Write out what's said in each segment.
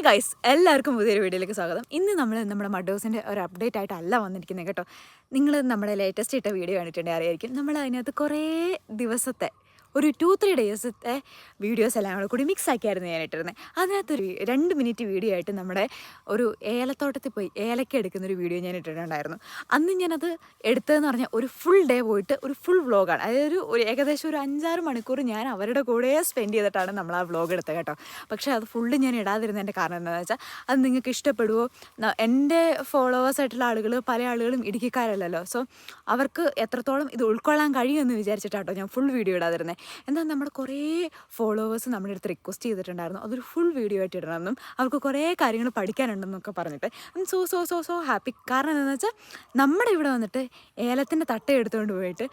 Hi guys, എല്ലാവർക്കും പുതിയൊരു വീഡിയോയിലേക്ക് സ്വാഗതം. ഇന്ന് നമ്മൾ നമ്മുടെ മഡോസിൻ്റെ ഒരു അപ്ഡേറ്റ് ആയിട്ടല്ല വന്നിരിക്കുന്നത് കേട്ടോ. നിങ്ങൾ നമ്മുടെ ലേറ്റസ്റ്റ് ഇട്ട വീഡിയോ കണ്ടിട്ടുണ്ടെങ്കിൽ അറിയായിരിക്കും. നമ്മൾ അതിനകത്ത് കുറേ ദിവസത്തെ ഒരു 2-3 ഡേയ്സത്തെ വീഡിയോസ് എല്ലാം കൂടെ കൂടി മിക്സ് ആക്കിയായിരുന്നു ഞാനിട്ടിരുന്നത്. അതിനകത്തൊരു 2 മിനിറ്റ് വീഡിയോ ആയിട്ട് നമ്മുടെ ഒരു ഏലത്തോട്ടത്തിൽ പോയി ഏലക്ക എടുക്കുന്നൊരു വീഡിയോ ഞാൻ ഇട്ടിട്ടുണ്ടായിരുന്നു. അന്ന് ഞാനത് എടുത്തതെന്ന് പറഞ്ഞാൽ ഒരു ഫുൾ ഡേ പോയിട്ട് ഒരു ഫുൾ വ്ളോഗാണ്. അതായത് ഒരു ഏകദേശം ഒരു 5-6 മണിക്കൂർ ഞാൻ അവരുടെ കൂടെ സ്പെൻഡ് ചെയ്തിട്ടാണ് നമ്മൾ ആ വ്ളോഗ് എടുത്തത് കേട്ടോ. പക്ഷേ അത് ഫുള്ള് ഞാൻ ഇടാതിരുന്നതിൻ്റെ കാരണം എന്താണെന്ന് വെച്ചാൽ അത് നിങ്ങൾക്ക് ഇഷ്ടപ്പെടുമോ, എൻ്റെ ഫോളോവേഴ്സായിട്ടുള്ള ആളുകൾ പല ആളുകളും ഇടുക്കിക്കാരല്ലല്ലോ. സോ അവർക്ക് എത്രത്തോളം ഇത് ഉൾക്കൊള്ളാൻ കഴിയുമെന്ന് വിചാരിച്ചിട്ടാട്ടോ ഞാൻ ഫുൾ വീഡിയോ ഇടാതിരുന്നത്. എന്നാൽ നമ്മുടെ കുറേ ഫോളോവേഴ്സ് നമ്മുടെ അടുത്ത് റിക്വസ്റ്റ് ചെയ്തിട്ടുണ്ടായിരുന്നു അതൊരു ഫുൾ വീഡിയോ ആയിട്ട് ഇടണമെന്നും അവർക്ക് കുറേ കാര്യങ്ങൾ പഠിക്കാനുണ്ടെന്നൊക്കെ പറഞ്ഞിട്ട് സോ ഹാപ്പി. കാരണം എന്താണെന്ന് വെച്ചാൽ നമ്മുടെ ഇവിടെ വന്നിട്ട് ഏലത്തിൻ്റെ തട്ട എടുത്തുകൊണ്ട് പോയിട്ട്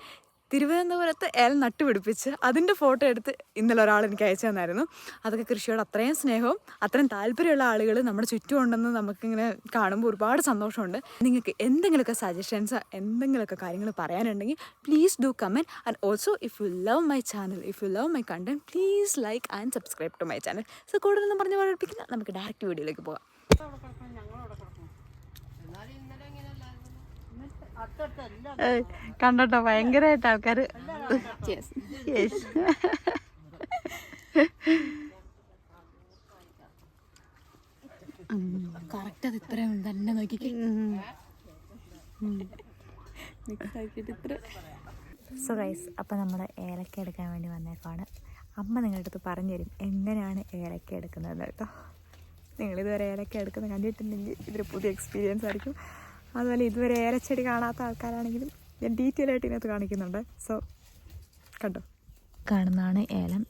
തിരുവനന്തപുരത്ത് ഏലം നട്ടുപിടിപ്പിച്ച് അതിൻ്റെ ഫോട്ടോ എടുത്ത് ഇന്നലെ ഒരാൾ എനിക്ക് അയച്ചു തന്നായിരുന്നു. അതൊക്കെ കൃഷിയോട് അത്രയും സ്നേഹവും അത്രയും താല്പര്യമുള്ള ആളുകൾ നമ്മുടെ ചുറ്റും ഉണ്ടെന്ന് നമുക്കിങ്ങനെ കാണുമ്പോൾ ഒരുപാട് സന്തോഷമുണ്ട്. നിങ്ങൾക്ക് എന്തെങ്കിലുമൊക്കെ സജഷൻസ് എന്തെങ്കിലുമൊക്കെ കാര്യങ്ങൾ പറയാനുണ്ടെങ്കിൽ please do comment. And also if you love my channel, if you love my content, please like and subscribe to my channel. So കൂടുതലൊന്നും പറഞ്ഞ് പഠിപ്പിക്കില്ല, നമുക്ക് ഡയറക്റ്റ് വീഡിയോയിലേക്ക് പോകാം. കണ്ടോ ഭയങ്കരമായിട്ട് ആൾക്കാർ കറക്റ്റ് അത് ഇത്രയും തന്നെ നോക്കിക്കേ. സോ ഗൈസ്, അപ്പം നമ്മൾ ഏലക്ക എടുക്കാൻ വേണ്ടി വന്നേക്കാണ്. അമ്മ നിങ്ങളുടെ അടുത്ത് പറഞ്ഞു തരും എങ്ങനെയാണ് ഏലക്ക എടുക്കുന്നത് കേട്ടോ. നിങ്ങളിതുവരെ ഏലക്ക എടുക്കുന്നത് കണ്ടിട്ടുണ്ടെങ്കിൽ ഇതൊരു പുതിയ എക്സ്പീരിയൻസ് ആയിരിക്കും. അതുപോലെ ഇതുവരെ ഏലച്ചെടി കാണാത്ത ആൾക്കാരാണെങ്കിലും ഞാൻ ഡീറ്റെയിൽ ആയിട്ട് ഇതിനകത്ത് കാണിക്കുന്നുണ്ട്. സോ കണ്ടോ, കാണുന്നതാണ് ഏലം.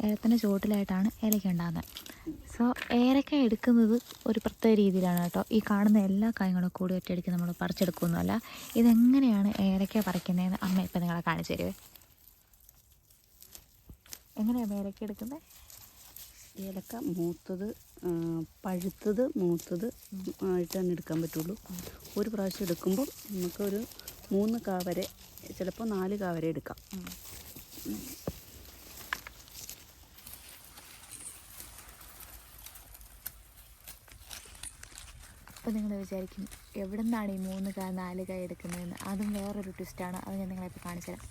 ഏലത്തിൻ്റെ ചുവട്ടിലായിട്ടാണ് ഏലക്ക ഉണ്ടാകുന്നത്. സോ ഏലക്ക എടുക്കുന്നത് ഒരു പ്രത്യേക രീതിയിലാണ് കേട്ടോ. ഈ കാണുന്ന എല്ലാ കാര്യങ്ങളും കൂടി ഒറ്റയടിക്ക് നമ്മൾ പറിച്ചെടുക്കുകയൊന്നുമല്ല. ഇതെങ്ങനെയാണ് ഏലക്ക പറിക്കുന്നതെന്ന് അമ്മ ഇപ്പം നിങ്ങളെ കാണിച്ചു തരുവേ. എങ്ങനെയാണ് ഏലക്ക എടുക്കുന്നത്? ഏലക്ക പഴുത്തത് മൂത്തത് ആയിട്ടാണ് എടുക്കാൻ പറ്റുള്ളൂ. ഒരു പ്രാവശ്യം എടുക്കുമ്പോൾ നമുക്കൊരു 3 കാ വരെ, ചിലപ്പോൾ 4 കാ വരെ എടുക്കാം. അപ്പോൾ നിങ്ങൾ വിചാരിക്കും എവിടെ നിന്നാണ് ഈ 3 കാ 4 കാ എടുക്കുന്നതെന്ന്. അതും വേറൊരു ട്വിസ്റ്റാണ്. അത് ഞാൻ നിങ്ങളെ ഇപ്പോൾ കാണിച്ചു തരാം.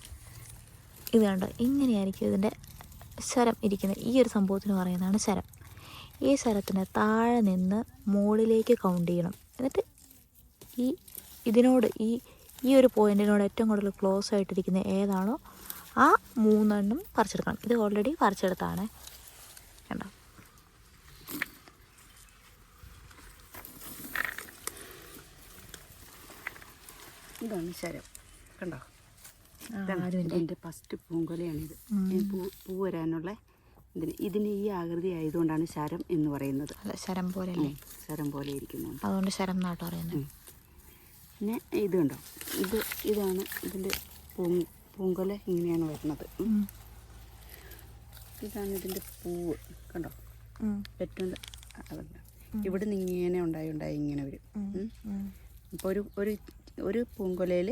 ഇത് കണ്ടോ, ഇങ്ങനെയായിരിക്കും ഇതിൻ്റെ ശരം ഇരിക്കുന്നത്. ഈ ഒരു സംഭവത്തിന് പറയുന്നതാണ് ശരം. ഈ ശരത്തിന് താഴെ നിന്ന് മുകളിലേക്ക് കൗണ്ട് ചെയ്യണം. എന്നിട്ട് ഇതിനോട് ഈ ഒരു പോയിൻറ്റിനോട് ഏറ്റവും കൂടുതൽ ക്ലോസ് ആയിട്ടിരിക്കുന്ന ഏതാണോ ആ 3 എണ്ണം പറിച്ചെടുക്കണം. ഇത് ഓൾറെഡി പറിച്ചെടുത്താണ് കണ്ടോ. ഇതാണ് ശരം കണ്ടോ. ഇതിൻ്റെ ഫസ്റ്റ് പൂങ്കൊലയാണിത്. പൂ വരാനുള്ള ഇതിന് ഈ ആകൃതി ആയതുകൊണ്ടാണ് ശരം എന്ന് പറയുന്നത്. ശരം പോലെ ശരം പോലെ ഇരിക്കുന്നു, അതുകൊണ്ട് ശരം എന്നാട്ടോ പറയുന്നത്. പിന്നെ ഇത് കണ്ടോ, ഇതാണ് ഇതിൻ്റെ പൂങ്കൊല. ഇങ്ങനെയാണ് വരുന്നത്. ഇതാണ് ഇതിൻ്റെ പൂവ് കണ്ടോ. ഏറ്റവും ഇവിടെ നിന്ന് ഇങ്ങനെ ഉണ്ടായി ഇങ്ങനെ വരും. അപ്പോൾ ഒരു പൂങ്കൊലയിൽ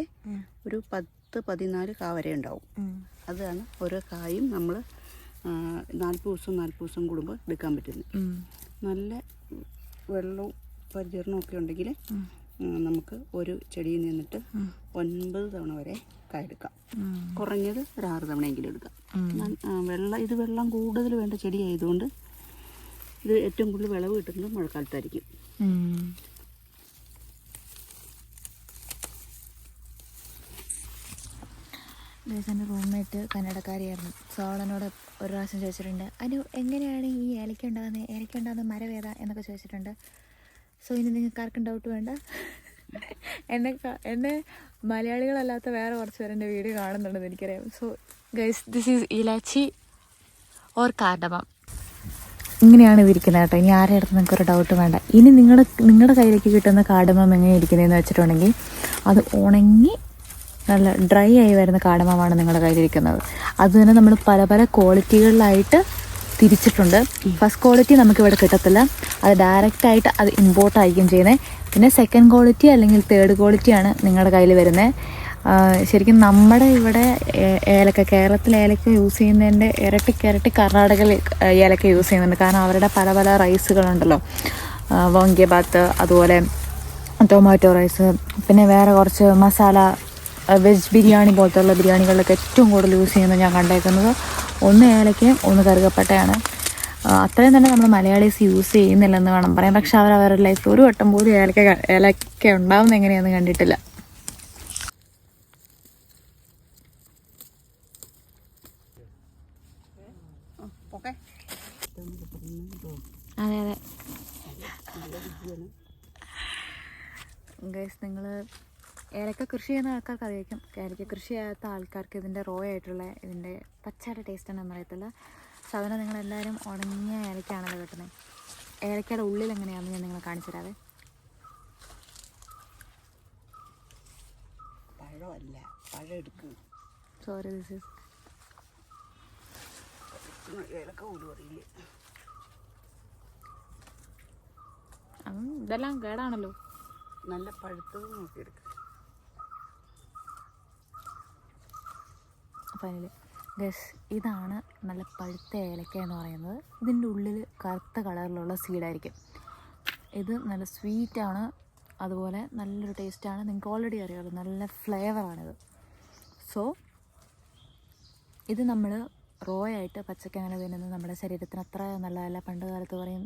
ഒരു 10-14 കാ വരെ ഉണ്ടാവും. അതാണ് ഓരോ കായും നമ്മൾ 40 ദിവസം കൂടുമ്പോൾ എടുക്കാൻ പറ്റുന്നത്. നല്ല വെള്ളവും പരിചരണവും ഒക്കെ ഉണ്ടെങ്കിൽ നമുക്ക് ഒരു ചെടിയിൽ നിന്നിട്ട് 9 തവണ വരെ കായ എടുക്കാം. കുറഞ്ഞത് ഒരു 6 തവണയെങ്കിലും എടുക്കാം. ഇത് വെള്ളം കൂടുതൽ വേണ്ട ചെടി ആയതുകൊണ്ട് ഇത് ഏറ്റവും കൂടുതൽ വിളവ് കിട്ടുന്നത് മഴക്കാലത്തായിരിക്കും. എൻ്റെ റൂംമേറ്റ് കന്നഡക്കാരിയായിരുന്നു. സോ അവളെന്നോട് ഒരു പ്രാവശ്യം ചോദിച്ചിട്ടുണ്ട്, അനു എങ്ങനെയാണ് ഈ ഏലക്ക ഉണ്ടാകുന്ന മരം ഏതാ എന്നൊക്കെ ചോദിച്ചിട്ടുണ്ട്. സോ ഇനി നിങ്ങൾക്ക് ആർക്കും ഡൗട്ട് വേണ്ട. എന്നെ മലയാളികളല്ലാത്ത വേറെ കുറച്ച് പേര് എൻ്റെ വീഡിയോ കാണുന്നുണ്ടെന്ന് എനിക്കറിയാം. So guys, this is elachi or cardamom. ഇങ്ങനെയാണ് ഇതിരിക്കുന്നത് കേട്ടോ. ഇനി ആരുടെ അടുത്ത് നിങ്ങൾക്കൊരു ഡൗട്ട് വേണ്ട. ഇനി നിങ്ങളുടെ കയ്യിലേക്ക് കിട്ടുന്ന കാർഡമം എങ്ങനെ ഇരിക്കുന്നതെന്ന് വെച്ചിട്ടുണ്ടെങ്കിൽ അത് ഉണങ്ങി നല്ല ഡ്രൈ ആയി വരുന്ന കാടമമാണ് നിങ്ങളുടെ കയ്യിലിരിക്കുന്നത്. അതുതന്നെ നമ്മൾ പല ക്വാളിറ്റികളിലായിട്ട് തിരിച്ചിട്ടുണ്ട്. ഫസ്റ്റ് ക്വാളിറ്റി നമുക്കിവിടെ കിട്ടത്തില്ല, അത് ഡയറക്റ്റായിട്ട് അത് ഇമ്പോർട്ട് ആയിരിക്കും ചെയ്യുന്നത്. പിന്നെ സെക്കൻഡ് ക്വാളിറ്റി അല്ലെങ്കിൽ തേർഡ് ക്വാളിറ്റിയാണ് നിങ്ങളുടെ കയ്യിൽ വരുന്നത്. ശരിക്കും നമ്മുടെ ഇവിടെ ഏലക്ക, കേരളത്തിൽ ഏലക്ക യൂസ് ചെയ്യുന്നതിൻ്റെ ഇരട്ടി കർണാടകയിൽ ഏലക്ക യൂസ് ചെയ്യുന്നുണ്ട്. കാരണം അവരുടെ പല പല റൈസുകളുണ്ടല്ലോ, വാങ്കിയബാത്ത്, അതുപോലെ ടൊമാറ്റോ റൈസ്, പിന്നെ വേറെ കുറച്ച് മസാല വെജ് ബിരിയാണി പോലത്തുള്ള ബിരിയാണികളിലൊക്കെ ഏറ്റവും കൂടുതൽ യൂസ് ചെയ്യുന്നത് ഞാൻ കണ്ടേക്കുന്നത് ഒന്ന് ഏലക്കയും ഒന്ന് കറുകപ്പട്ടയാണ്. അത്രയും തന്നെ നമ്മൾ മലയാളീസ് യൂസ് ചെയ്യുന്നില്ലെന്ന് വേണം പറയാൻ. പക്ഷെ അവരുടെ ലൈഫിൽ ഒരു വട്ടം പോലും ഏലക്ക ഉണ്ടാവുന്ന എങ്ങനെയാണെന്ന് കണ്ടിട്ടില്ല. അതെ അതെ ഗൈസ്, നിങ്ങൾ ഏലക്ക കൃഷി ചെയ്യുന്ന ആൾക്കാർക്ക് അറിയാം. ഏലക്ക കൃഷി ചെയ്യാത്ത ആൾക്കാർക്ക് ഇതിൻ്റെ റോ ആയിട്ടുള്ള ഇതിൻ്റെ പച്ചയുടെ ടേസ്റ്റ് ഒന്നും അറിയത്തില്ല. സാധാരണ നിങ്ങളെല്ലാവരും ഉണങ്ങിയ ഏലക്കയാണല്ലോ കിട്ടുന്നത്. ഏലക്കയുടെ ഉള്ളിൽ എങ്ങനെയാണെന്ന് ഞാൻ നിങ്ങളെ കാണിച്ചു തരാവേ. സോറി, ദിസ് ഈസ് ഇതെല്ലാം കേടാണല്ലോ. നല്ല പഴുത്തത് നോക്കിയെടുക്കുക. ഫൈനലി ഗസ്, ഇതാണ് നല്ല പഴുത്ത ഏലക്ക എന്ന് പറയുന്നത്. ഇതിൻ്റെ ഉള്ളിൽ കറുത്ത കളറിലുള്ള സീഡായിരിക്കും. ഇത് നല്ല സ്വീറ്റാണ്, അതുപോലെ നല്ലൊരു ടേസ്റ്റാണ്. നിങ്ങൾക്ക് ഓൾറെഡി അറിയാമല്ലോ, നല്ല ഫ്ലേവറാണിത്. സോ ഇത് നമ്മൾ റോ ആയിട്ട് പച്ചക്ക് അങ്ങനെ തിന്നുന്നത് നമ്മുടെ ശരീരത്തിന് അത്ര നല്ലതല്ല. പണ്ട് കാലത്ത് പറയും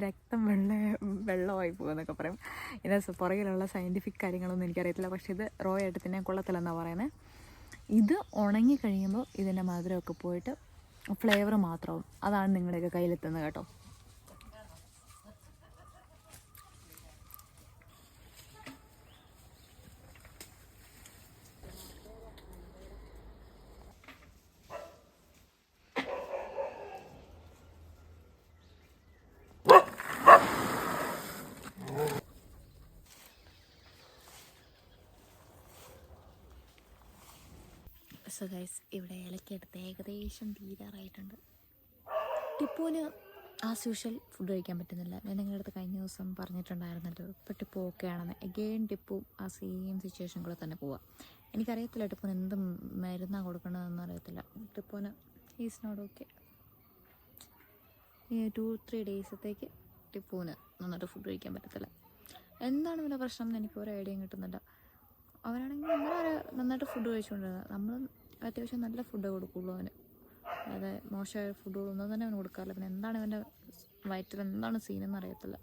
രക്തം വെള്ളമായി പോകുമെന്നൊക്കെ പറയും. ഇതിന് പുറകിലുള്ള സയൻറ്റിഫിക് കാര്യങ്ങളൊന്നും എനിക്കറിയത്തില്ല. പക്ഷേ ഇത് റോ ആയിട്ട് തിന്നാൻ കൊള്ളത്തില്ലെന്നാണ് പറയുന്നത്. ഇത് ഉണങ്ങി കഴിയുമ്പോൾ ഇതിൻ്റെ മധുരമൊക്കെ പോയിട്ട് ഫ്ലേവർ മാത്രമാവും. അതാണ് നിങ്ങളുടെയൊക്കെ കയ്യിലെത്തുന്നത് കേട്ടോ. സോ ഗൈസ്, ഇവിടെ ഏലക്ക എടുത്ത് ഏകദേശം തീരാറായിട്ടുണ്ട്. ടിപ്പുവിന് ആസ് യൂഷ്വൽ ഫുഡ് കഴിക്കാൻ പറ്റുന്നില്ല. ഞാൻ നിങ്ങളുടെ അടുത്ത് കഴിഞ്ഞ ദിവസം പറഞ്ഞിട്ടുണ്ടായിരുന്നല്ലോ, ഇപ്പോൾ ടിപ്പു ഓക്കെ ആണെന്ന്. എഗെയിൻ ടിപ്പു ആ സെയിം സിറ്റുവേഷൻ കൂടെ തന്നെ പോവാം. എനിക്കറിയത്തില്ല ടിപ്പുവിന് എന്ത് മരുന്നാണ് കൊടുക്കണമെന്ന് അറിയത്തില്ല. ടിപ്പുവിന് ഈസ് നോട്ട് ഓക്കെ. ഈ 2-3 ഡേയ്സത്തേക്ക് ടിപ്പുവിന് നന്നായിട്ട് ഫുഡ് കഴിക്കാൻ പറ്റത്തില്ല. എന്താണ് പിന്നെ പ്രശ്നം എന്ന് എനിക്ക് ഒരു ഐഡിയയും കിട്ടുന്നില്ല. അവനാണെങ്കിൽ നമ്മളെ നന്നായിട്ട് ഫുഡ് കഴിച്ചുകൊണ്ടിരുന്നത്. നമ്മൾ അത്യാവശ്യം നല്ല ഫുഡ് കൊടുക്കുള്ളൂ അവന്. അതായത് മോശമായ ഫുഡുകളൊന്നും തന്നെ അവന് കൊടുക്കാറില്ല. പിന്നെ എന്താണ് ഇവൻ്റെ വയറ്റിൽ എന്താണ് സീനെന്ന് അറിയത്തില്ല.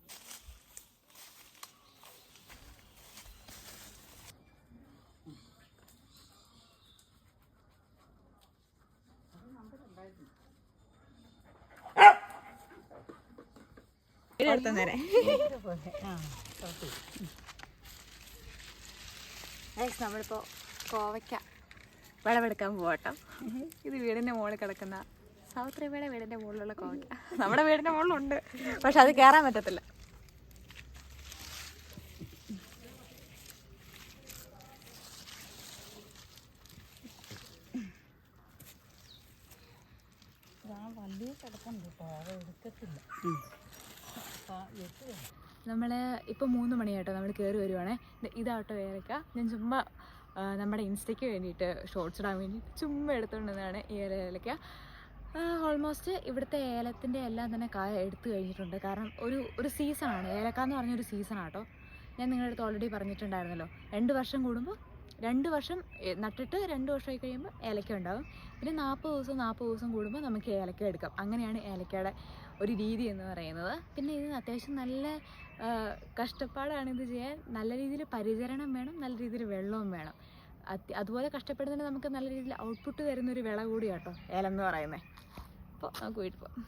നമ്മളിപ്പോൾ കോവയ്ക്ക വിളവെടുക്കാൻ പോകട്ടോ. ഇത് വീടിൻ്റെ മുകളിൽ കിടക്കുന്ന സൗത്ത് റേബയുടെ വീടിൻ്റെ മുകളിലുള്ള കോവയ്ക്ക. നമ്മുടെ വീടിൻ്റെ മുകളിലുണ്ട്, പക്ഷെ അത് കയറാൻ പറ്റത്തില്ല. നമ്മൾ ഇപ്പോൾ 3 മണിയായിട്ടോ നമ്മൾ കയറി വരുവാണേ. ഇതാട്ടോ ഏലക്ക. ഞാൻ ചുമ്മാ നമ്മുടെ ഇൻസ്റ്റയ്ക്ക് വേണ്ടിയിട്ട് ഷോർട്സ് ഇടാൻ വേണ്ടിയിട്ട് ചുമ്മാ എടുത്തുകൊണ്ടിരുന്നതാണ് ഈ ഏലക്ക. ഓൾമോസ്റ്റ് ഇവിടുത്തെ ഏലത്തിൻ്റെ എല്ലാം തന്നെ കായ എടുത്തു കഴിഞ്ഞിട്ടുണ്ട്. കാരണം ഒരു സീസണാണ് ഏലക്ക എന്ന് പറഞ്ഞൊരു സീസണാട്ടോ. ഞാൻ നിങ്ങളുടെ അടുത്ത് ഓൾറെഡി പറഞ്ഞിട്ടുണ്ടായിരുന്നല്ലോ, 2 വർഷം കൂടുമ്പോൾ 2 വർഷം നട്ടിട്ട് 2 വർഷമായി കഴിയുമ്പോൾ ഏലക്ക ഉണ്ടാകും. പിന്നെ 40 ദിവസം കൂടുമ്പോൾ നമുക്ക് ഏലക്ക എടുക്കാം. അങ്ങനെയാണ് ഏലക്കയുടെ ഒരു രീതി എന്ന് പറയുന്നത്. പിന്നെ ഇതിന് അത്യാവശ്യം നല്ല കഷ്ടപ്പാടാണ് ഇത് ചെയ്യാൻ. നല്ല രീതിയിൽ പരിചരണം വേണം, നല്ല രീതിയിൽ വെള്ളവും വേണം. അതുപോലെ കഷ്ടപ്പെടുന്നതിന് നമുക്ക് നല്ല രീതിയിൽ ഔട്ട്പുട്ട് തരുന്നൊരു വിള കൂടിയാട്ടോ ഏലം എന്ന് പറയുന്നത്. അപ്പോൾ നമുക്ക് വീട്ടിൽ പോകാം.